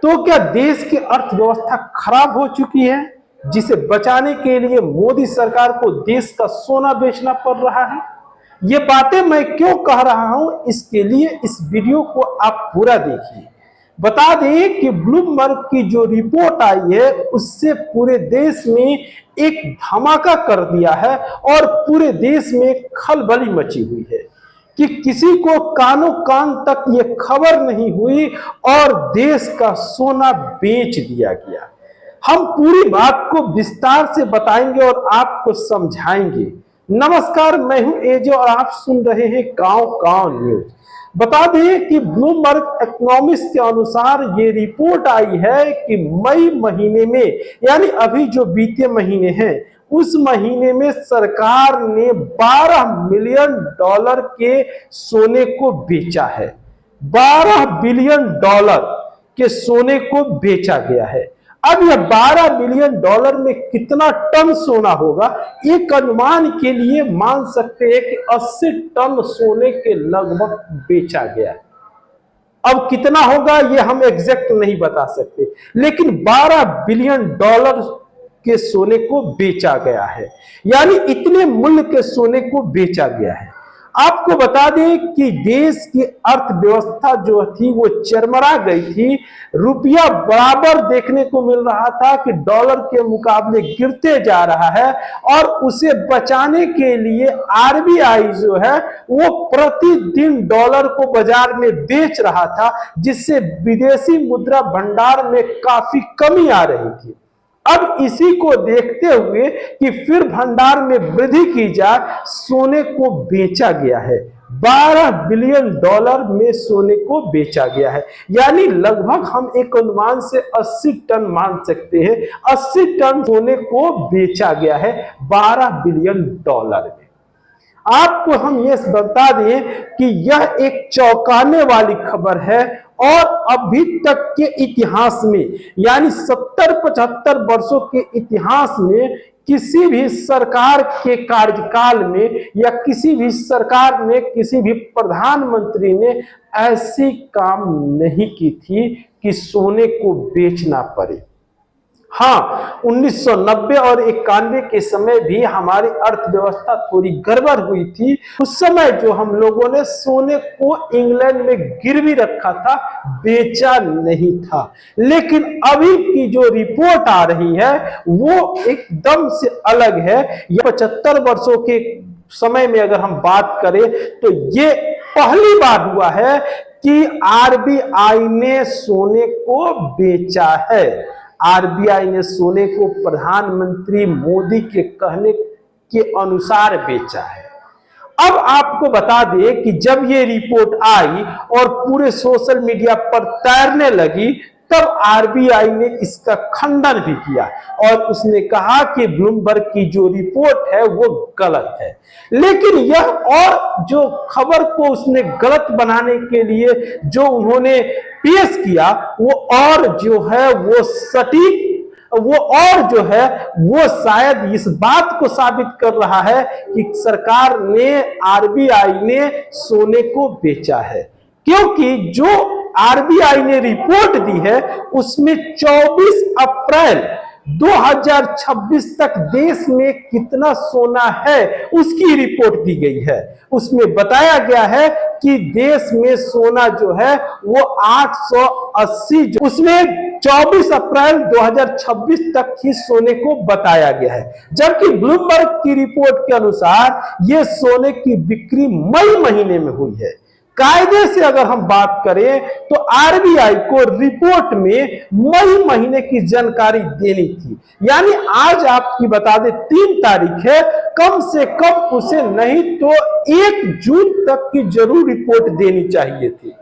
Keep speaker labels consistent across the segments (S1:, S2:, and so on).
S1: तो क्या देश की अर्थव्यवस्था खराब हो चुकी है, जिसे बचाने के लिए मोदी सरकार को देश का सोना बेचना पड़ रहा है? ये बातें मैं क्यों कह रहा हूं, इसके लिए इस वीडियो को आप पूरा देखिए। बता दें कि ब्लूमबर्ग की जो रिपोर्ट आई है उससे पूरे देश में एक धमाका कर दिया है और पूरे देश में खलबली मची हुई है कि किसी को कानों कान तक ये खबर नहीं हुई और देश का सोना बेच दिया गया। हम पूरी बात को विस्तार से बताएंगे और आपको समझाएंगे। नमस्कार, मैं हूं एजो और आप सुन रहे हैं गांव गांव न्यूज। बता दें कि ब्लूमबर्ग इकोनॉमिस्ट के अनुसार ये रिपोर्ट आई है कि मई महीने में, यानी अभी जो बीते महीने हैं, उस महीने में सरकार ने 12 बिलियन डॉलर के सोने को बेचा है। 12 बिलियन डॉलर के सोने को बेचा गया है। अब यह 12 बिलियन डॉलर में कितना टन सोना होगा, एक अनुमान के लिए मान सकते हैं कि 80 टन सोने के लगभग बेचा गया है। अब कितना होगा ये हम एग्जैक्ट नहीं बता सकते, लेकिन 12 बिलियन डॉलर के सोने को बेचा गया है, यानी इतने मूल्य के सोने को बेचा गया है। आपको बता दें कि देश की अर्थव्यवस्था जो थी वो चरमरा गई थी। रुपया बराबर देखने को मिल रहा था कि डॉलर के मुकाबले गिरते जा रहा है और उसे बचाने के लिए आरबीआई जो है वो प्रतिदिन डॉलर को बाजार में बेच रहा था, जिससे विदेशी मुद्रा भंडार में काफी कमी आ रही थी। अब इसी को देखते हुए कि फिर भंडार में वृद्धि की जाए, सोने को बेचा गया है। 12 बिलियन डॉलर में सोने को बेचा गया है, यानी लगभग हम एक अनुमान से 80 टन मान सकते हैं। 80 टन सोने को बेचा गया है 12 बिलियन डॉलर में। आपको हम ये बता दें कि यह एक चौंकाने वाली खबर है और अभी तक के इतिहास में, यानी 70-75 वर्षों के इतिहास में किसी भी सरकार के कार्यकाल में या किसी भी सरकार ने, किसी भी प्रधानमंत्री ने ऐसी काम नहीं की थी कि सोने को बेचना पड़े। हाँ, 1990 और 91 के समय भी हमारी अर्थव्यवस्था थोड़ी गड़बड़ हुई थी। उस समय जो हम लोगों ने सोने को इंग्लैंड में गिरवी रखा था, बेचा नहीं था। लेकिन अभी की जो रिपोर्ट आ रही है वो एकदम से अलग है। ये 75 वर्षों के समय में अगर हम बात करें तो ये पहली बार हुआ है कि आरबीआई ने सोने को बेचा है। आरबीआई ने सोने को प्रधानमंत्री मोदी के कहने के अनुसार बेचा है। अब आपको बता दें कि जब ये रिपोर्ट आई और पूरे सोशल मीडिया पर तैरने लगी, तब आरबीआई ने इसका खंडन भी किया और उसने कहा कि ब्लूमबर्ग की जो रिपोर्ट है वो गलत है। लेकिन यह और जो खबर को उसने गलत बनाने के लिए जो उन्होंने पेश किया वो और जो है वो सटीक, वो और जो है वो शायद इस बात को साबित कर रहा है कि सरकार ने, आरबीआई ने सोने को बेचा है। क्योंकि जो आरबीआई ने रिपोर्ट दी है उसमें 24 अप्रैल 2026 तक देश में कितना सोना है उसकी रिपोर्ट दी गई है। उसमें बताया गया है कि देश में सोना जो है वो 880, उसमें 24 अप्रैल 2026 तक ही सोने को बताया गया है। जबकि ब्लूमबर्ग की रिपोर्ट के अनुसार ये सोने की बिक्री मई महीने में हुई है। कायदे से अगर हम बात करें तो आरबीआई को रिपोर्ट में मई महीने की जानकारी देनी थी, यानी आज आपकी बता दें 3 तारीख है, कम से कम उसे नहीं तो 1 जून तक की जरूर रिपोर्ट देनी चाहिए थी।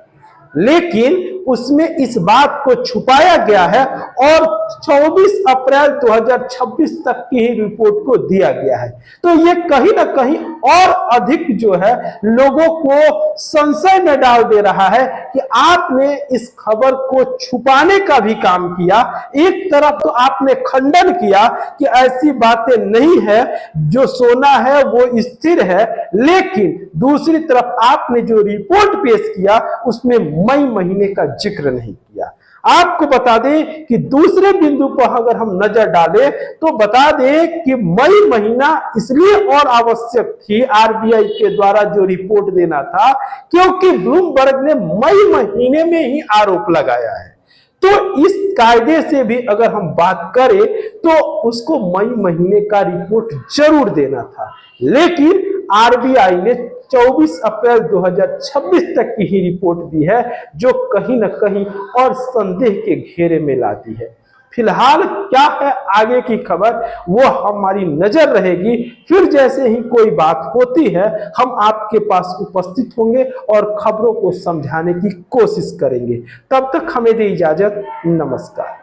S1: लेकिन उसमें इस बात को छुपाया गया है और 24 अप्रैल 2026 तक की ही रिपोर्ट को दिया गया है। तो ये कहीं ना कहीं और अधिक जो है लोगों को संशय में डाल दे रहा है कि आपने इस खबर को छुपाने का भी काम किया। एक तरफ तो आपने खंडन किया कि ऐसी बातें नहीं है, जो सोना है वो स्थिर है, लेकिन दूसरी तरफ आपने जो रिपोर्ट पेश किया उसमें मई महीने का जिक्र नहीं किया। आपको बता दें कि दूसरे बिंदु पर अगर हम नजर डालें तो बता दें कि मई महीना इसलिए और आवश्यक थी आरबीआई के द्वारा जो रिपोर्ट देना था, क्योंकि ब्लूमबर्ग ने मई महीने में ही आरोप लगाया है। तो इस कायदे से भी अगर हम बात करें तो उसको मई महीने का रिपोर्ट जरूर देना था, लेकिन आरबीआई ने 24 अप्रैल 2026 तक की ही रिपोर्ट दी है, जो कहीं ना कहीं और संदेह के घेरे में लाती है। फिलहाल क्या है आगे की खबर, वो हमारी नजर रहेगी। फिर जैसे ही कोई बात होती है हम आपके पास उपस्थित होंगे और खबरों को समझाने की कोशिश करेंगे। तब तक हमें दे इजाजत, नमस्कार।